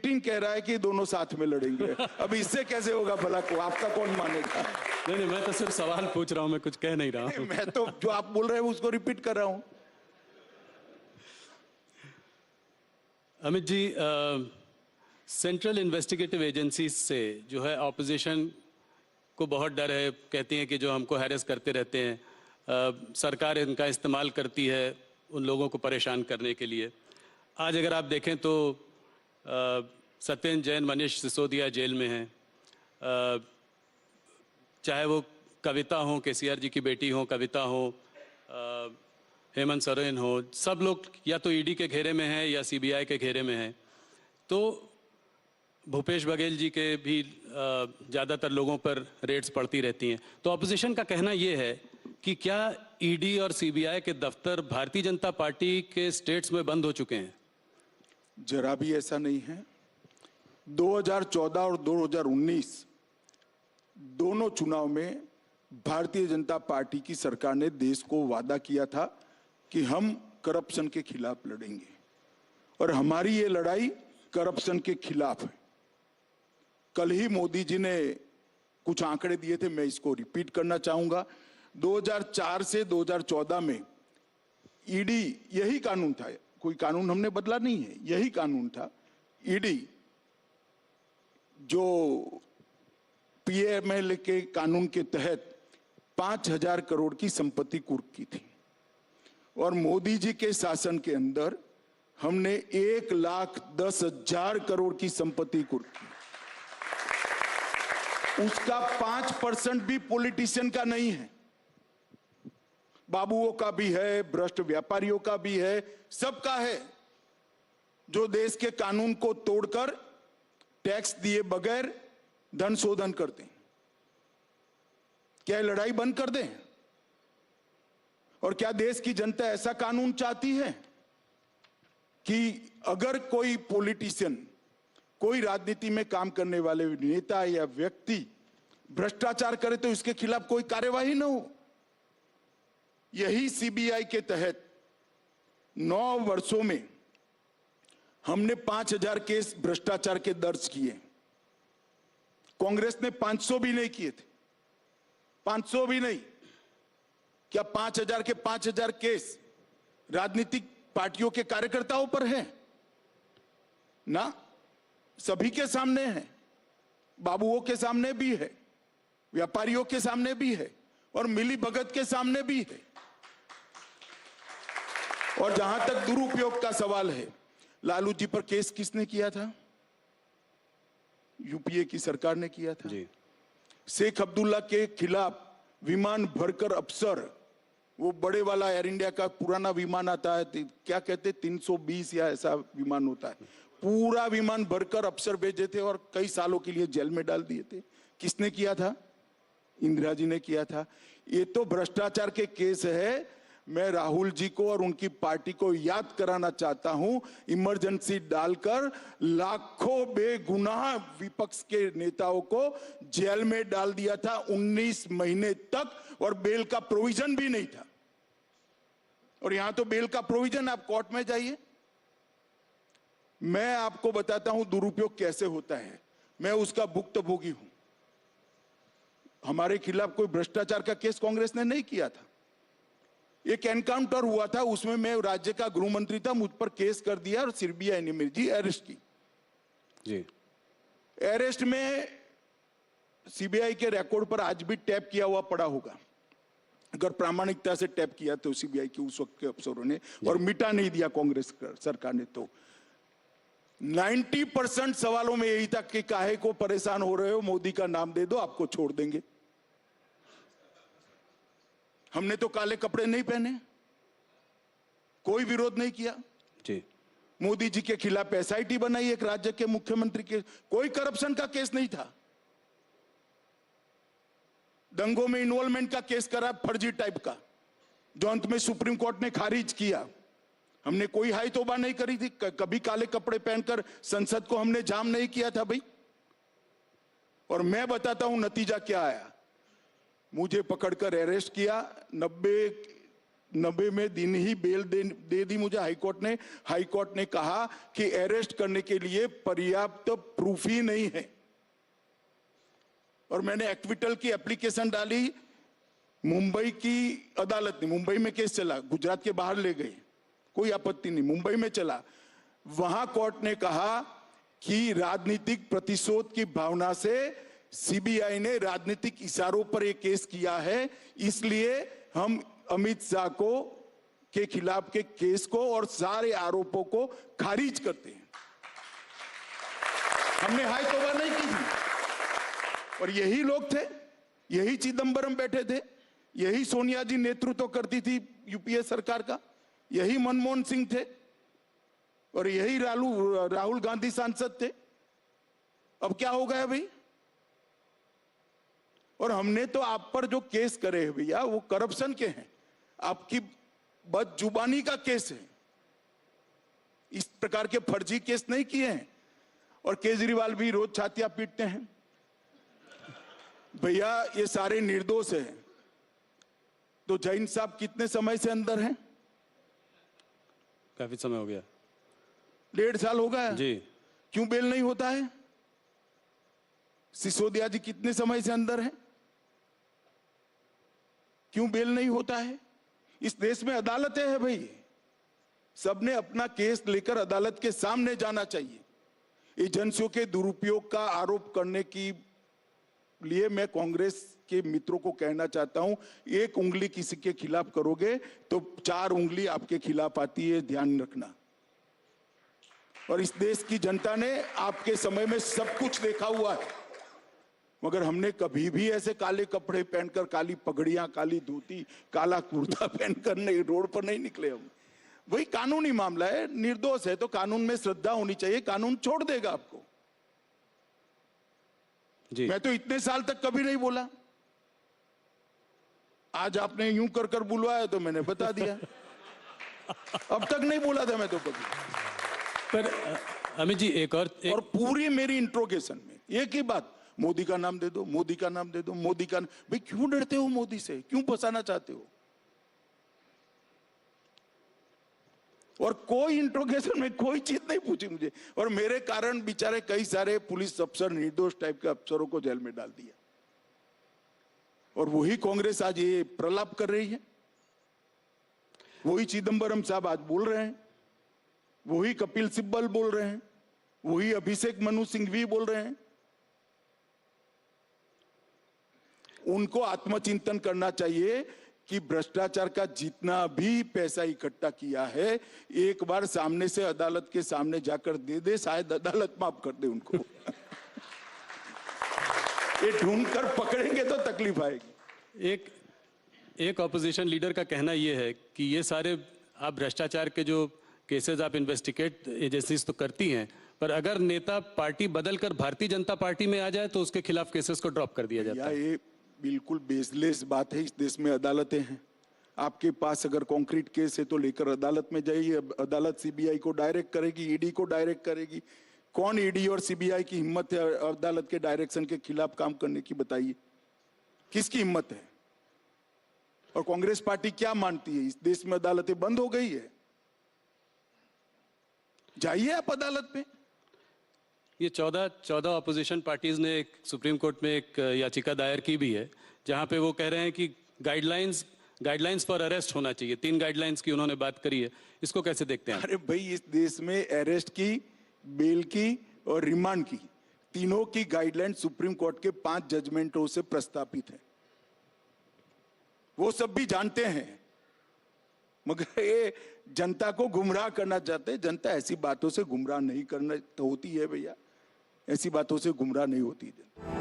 2018 कह रहा है कि दोनों साथ में लड़ेंगे। अब इससे कैसे होगा भला को, आपका कौन मानेगा? नहीं, मैं तो सिर्फ सवाल पूछ रहा हूं, मैं कुछ कह नहीं रहा हूं। मैं तो जो आप बोल रहे हैं उसको रिपीट कर रहा हूं। Amit ji, central investigative agency से जो है ऑपोजिशन को बहुत डर है, कहती हैं कि जो हमको हैरेस करते रहते हैं, सरकार इनका इस्तेमाल करती है उन लोगों को परेशान करने के लिए। आज अगर आप देखें तो सत्येंद्र जैन, मनीष सिसोदिया जेल में हैं, चाहे वो कविता हो, केसीआर जी की बेटी हो कविता हो, हेमंत सोरेन हो, सब लोग या तो ईडी के घेरे में हैं या सीबीआई के घेरे में हैं। तो भूपेश बघेल जी के भी ज़्यादातर लोगों पर रेड्स पड़ती रहती हैं। तो ऑपोजिशन का कहना ये है कि क्या ईडी और सीबीआई के दफ्तर भारतीय जनता पार्टी के स्टेट्स में बंद हो चुके हैं? जरा भी ऐसा नहीं है। 2014 और 2019 दोनों चुनाव में भारतीय जनता पार्टी की सरकार ने देश को वादा किया था कि हम करप्शन के खिलाफ लड़ेंगे, और हमारी ये लड़ाई करप्शन के खिलाफ है। कल ही मोदी जी ने कुछ आंकड़े दिए थे, मैं इसको रिपीट करना चाहूंगा। 2004 से 2014 में ईडी, यही कानून था, कोई कानून हमने बदला नहीं है, यही कानून था। ईडी जो पीएमएल के कानून के तहत 5,000 करोड़ की संपत्ति कुर्क की थी, और मोदी जी के शासन के अंदर हमने 1,10,000 करोड़ की संपत्ति कुर्क की। उसका 5% भी पॉलिटिशियन का नहीं है, बाबुओं का भी है, भ्रष्ट व्यापारियों का भी है, सबका है, जो देश के कानून को तोड़कर टैक्स दिए बगैर धन शोधन करते हैं। क्या लड़ाई बंद कर दें? और क्या देश की जनता ऐसा कानून चाहती है कि अगर कोई पॉलिटिशियन, कोई राजनीति में काम करने वाले नेता या व्यक्ति भ्रष्टाचार करे तो इसके खिलाफ कोई कार्यवाही न हो? यही सीबीआई के तहत 9 वर्षों में हमने 5,000 केस भ्रष्टाचार के दर्ज किए। कांग्रेस ने 500 भी नहीं किए थे, 500 भी नहीं। क्या 5,000 के 5,000 केस राजनीतिक पार्टियों के कार्यकर्ताओं पर है? ना, सभी के सामने है, बाबुओं के सामने भी है, व्यापारियों के सामने भी है, और मिली भगत के सामने भी है। और जहां तक दुरुपयोग का सवाल है, लालू जी पर केस किसने किया था? यूपीए की सरकार ने किया था जी। शेख अब्दुल्ला के खिलाफ विमान भरकर अफसर, वो बड़े वाला एयर इंडिया का पुराना विमान आता है, क्या कहते 320 या ऐसा विमान होता है, पूरा विमान भरकर अफसर भेजे थे और कई सालों के लिए जेल में डाल दिए थे। किसने किया था? इंदिरा जी ने किया था। ये तो भ्रष्टाचार के केस है। मैं राहुल जी को और उनकी पार्टी को याद कराना चाहता हूं, इमरजेंसी डालकर लाखों बेगुनाह विपक्ष के नेताओं को जेल में डाल दिया था 19 महीने तक, और बेल का प्रोविजन भी नहीं था। और यहां तो बेल का प्रोविजन, आप कोर्ट में जाइए। मैं आपको बताता हूं दुरुपयोग कैसे होता है, मैं उसका भुक्तभोगी हूं। हमारे खिलाफ कोई भ्रष्टाचार का केस कांग्रेस ने नहीं किया था। एक एनकाउंटर हुआ था, उसमें मैं राज्य का गृह मंत्री था, मुझ पर केस कर दिया और सीबीआई ने मेरी अरेस्ट की जी। अरेस्ट में सीबीआई के रिकॉर्ड पर आज भी टैप किया हुआ पड़ा होगा, अगर प्रामाणिकता से टैप किया तो सीबीआई के उस वक्त के अफसरों ने, और मिटा नहीं दिया कांग्रेस सरकार ने। तो 90% सवालों में यही था कि काहे को परेशान हो रहे हो, मोदी का नाम दे दो आपको छोड़ देंगे। हमने तो काले कपड़े नहीं पहने, कोई विरोध नहीं किया जी। मोदी जी के खिलाफ एसआईटी बनाई, एक राज्य के मुख्यमंत्री के, कोई करप्शन का केस नहीं था। दंगों में इन्वॉल्वमेंट का केस करा, फर्जी टाइप का, जो अंत में सुप्रीम कोर्ट ने खारिज किया। हमने कोई हाई तौबा नहीं करी थी, कभी काले कपड़े पहनकर संसद को हमने जाम नहीं किया था भाई। और मैं बताता हूं नतीजा क्या आया। मुझे पकड़कर अरेस्ट किया, 90 में दिन ही बेल दे दी मुझे हाईकोर्ट ने कहा कि अरेस्ट करने के लिए पर्याप्त प्रूफ ही नहीं है, और मैंने एक्विटल की एप्लीकेशन डाली। मुंबई की अदालत ने, मुंबई में केस चला, गुजरात के बाहर ले गए, कोई आपत्ति नहीं, मुंबई में चला। वहां कोर्ट ने कहा कि राजनीतिक प्रतिशोध की भावना से सीबीआई ने राजनीतिक इशारों पर एक केस किया है, इसलिए हम अमित शाह के खिलाफ के केस को और सारे आरोपों को खारिज करते हैं। हमने हाई तौबा नहीं की थी। और यही लोग थे, यही चिदंबरम बैठे थे, यही सोनिया जी नेतृत्व करती थी यूपीए सरकार का, यही मनमोहन सिंह थे, और यही राहुल गांधी सांसद थे। अब क्या हो गया भाई? और हमने तो आप पर जो केस करे हैं भैया, वो करप्शन के हैं, आपकी बदजुबानी का केस है। इस प्रकार के फर्जी केस नहीं किए हैं। और केजरीवाल भी रोज छातियां पीटते हैं। भैया ये सारे निर्दोष हैं। तो जैन साहब कितने समय से अंदर हैं? काफी समय हो गया, 1.5 साल हो गया जी। क्यों बेल नहीं होता है? सिसोदिया जी कितने समय से अंदर हैं? क्यों बेल नहीं होता है? इस देश में अदालतें हैं भाई, सबने अपना केस लेकर अदालत के सामने जाना चाहिए। एजेंसियों के दुरुपयोग का आरोप करने की लिए मैं कांग्रेस के मित्रों को कहना चाहता हूं, एक उंगली किसी के खिलाफ करोगे तो 4 उंगली आपके खिलाफ आती है, ध्यान रखना। और इस देश की जनता ने आपके समय में सब कुछ देखा हुआ है, मगर हमने कभी भी ऐसे काले कपड़े पहनकर, काली पगड़ियां, काली धोती, काला कुर्ता पहनकर नहीं, रोड पर नहीं निकले हम। वही कानूनी मामला है, निर्दोष है तो कानून में श्रद्धा होनी चाहिए, कानून छोड़ देगा आपको। जी। मैं तो इतने साल तक कभी नहीं बोला, आज आपने यूं कर बुलवाया तो मैंने बता दिया। अब तक नहीं बोला था मैं तो कभी। पर अमित जी और पूरी मेरी इंट्रोगेशन में एक ही बात, मोदी का नाम दे दो, मोदी का नाम दे दो, मोदी का। भाई क्यों डरते हो मोदी से? क्यों फंसाना चाहते हो? और कोई इंट्रोगेशन में कोई चीज नहीं पूछी मुझे, और मेरे कारण बेचारे कई सारे पुलिस अफसर, निर्दोष टाइप के अफसरों को जेल में डाल दिया। और वही कांग्रेस आज ये प्रलाप कर रही है, वही चिदंबरम साहब आज बोल रहे हैं, वही कपिल सिब्बल बोल रहे हैं, वही अभिषेक मनु सिंघवी बोल रहे हैं। उनको आत्मचिंतन करना चाहिए कि भ्रष्टाचार का जितना भी पैसा इकट्ठा किया है, एक बार सामने से अदालत के सामने जाकर दे दे, शायद अदालत माफ कर दे उनको। ये ढूंढ कर पकड़ेंगे तो तकलीफ आएगी। एक ऑपोजिशन लीडर का कहना यह है कि ये सारे आप भ्रष्टाचार के जो केसेस आप इन्वेस्टिगेट एजेंसीज तो करती हैं, पर अगर नेता पार्टी बदलकर भारतीय जनता पार्टी में आ जाए तो उसके खिलाफ केसेस को ड्रॉप कर दिया जाता है। ये बिल्कुल बेसलेस बात है। इस देश में अदालतें हैं, आपके पास अगर कॉन्क्रीट केस है तो लेकर अदालत में जाइए, अदालत सीबीआई को डायरेक्ट करेगी, ईडी को डायरेक्ट करेगी। कौन ईडी और सीबीआई की हिम्मत है अदालत के डायरेक्शन के खिलाफ काम करने की? बताइए, किसकी हिम्मत है? और कांग्रेस पार्टी क्या मानती है? इस देश में अदालतें बंद हो गई है, जाइए आप अदालत में। ये 14 ऑपोजिशन पार्टीज ने एक सुप्रीम कोर्ट में एक याचिका दायर की भी है, जहां पे वो कह रहे हैं कि गाइडलाइंस फॉर अरेस्ट होना चाहिए। 3 गाइडलाइंस की उन्होंने बात करी है, इसको कैसे देखते हैं? अरे भाई, इस देश में अरेस्ट की, बेल की और रिमांड की, तीनों की गाइडलाइन सुप्रीम कोर्ट के 5 जजमेंटों से प्रस्तावित है। वो सब भी जानते हैं, मगर ये जनता को गुमराह करना चाहते हैं। जनता ऐसी बातों से गुमराह नहीं करना होती है भैया, ऐसी बातों से गुमराह नहीं होती है।